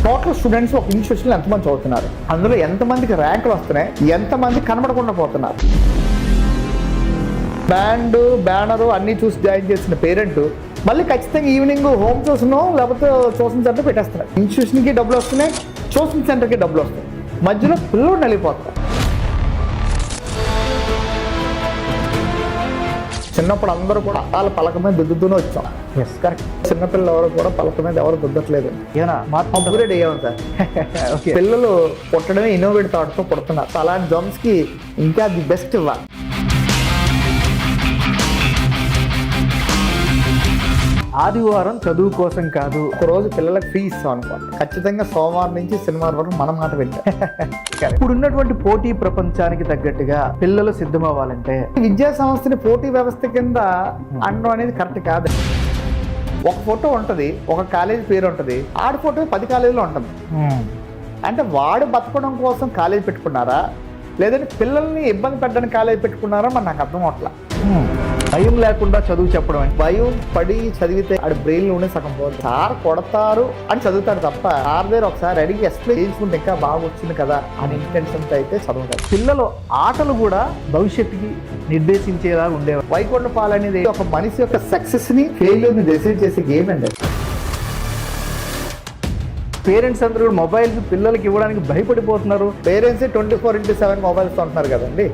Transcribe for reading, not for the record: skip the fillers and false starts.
Total students ఒక ఇన్స్టిట్యూషన్లో ఎంతమంది చదువుతున్నారు, అందులో ఎంతమందికి ర్యాంకులు వస్తున్నాయి, ఎంతమంది కనబడకుండా పోతున్నారు. బ్యాండ్ బ్యానరు అన్నీ చూసి జాయిన్ చేసిన పేరెంట్ మళ్ళీ ఖచ్చితంగా ఈవినింగ్ హోమ్ ట్యూషనో లేకపోతే ట్యూషన్ సెంటర్ పెట్టేస్తున్నారు. ఇన్స్టిట్యూషన్కి డబ్బులు వస్తున్నాయి, ట్యూషన్ సెంటర్కి డబ్బులు వస్తాయి, మధ్యలో పిల్లలు నలిగిపోతారు. చిన్నప్పుడు అందరూ కూడా వాళ్ళ పలక మీద దుద్దుతూనే వచ్చాం. Yes correct. చిన్నపిల్లలు ఎవరు కూడా పలక మీద ఎవరు దుద్దట్లేదు. ఏనా అప్గ్రేడ్ అయ్యాం సార్. పిల్లలు పుట్టడమే ఇన్నోవేట్ థాట్తో పుడుతున్నారు. అలాంటి జమ్స్ కి ఇంకా ది బెస్ట్ ఇవ్వాలి. ఆదివారం చదువు కోసం కాదు, ఒక రోజు పిల్లలకు ఫీ ఇస్తాం అనుకోండి, ఖచ్చితంగా సోమవారం నుంచి శనివారం వరకు మన మాట వింటాం. ఇప్పుడు ఉన్నటువంటి పోటీ ప్రపంచానికి తగ్గట్టుగా పిల్లలు సిద్ధమవ్వాలంటే విద్యా సంస్థని పోటీ వ్యవస్థ కింద అనడం అనేది కరెక్ట్ కాదు. ఒక ఫోటో ఉంటుంది, ఒక కాలేజీ పేరు ఉంటుంది, ఆడి ఫోటో 10 కాలేజీలో ఉంటుంది. అంటే వాడు బతకడం కోసం కాలేజీ పెట్టుకున్నారా, లేదంటే పిల్లల్ని ఇబ్బంది పెట్టడానికి కాలేజీ పెట్టుకున్నారా మరి నాకు అర్థం అవట్లా. భయం లేకుండా చదువు చెప్పడం అంటే భయం పడి చదివితే ఆడి బ్రెయిన్ లోనే సగం పోతుంది. సార్ కొడతారు అని చదువుతాడు తప్ప సార్ దగ్గర ఒకసారి అడిగి ఎక్స్ప్లెయిన్ చేసుకుంటే ఇంకా బాగా వచ్చింది కదా అని ఇంటెన్షన్తో అయితే చదవగలరు. పిల్లలు ఆటలు కూడా భవిష్యత్తుకి నిర్దేశించేలా ఉండేవారు. వైకుంఠపాల్ అనేది ఒక మనిషి యొక్క సక్సెస్ ని ఫెయిల్యూర్ ని డిసైడ్ చేసే గేమ్ అండి. పేరెంట్స్ అందరూ కూడా మొబైల్స్ పిల్లలకి ఇవ్వడానికి భయపడిపోతున్నారు. పేరెంట్స్ 24/7 మొబైల్స్ ఉంటున్నారు కదండి.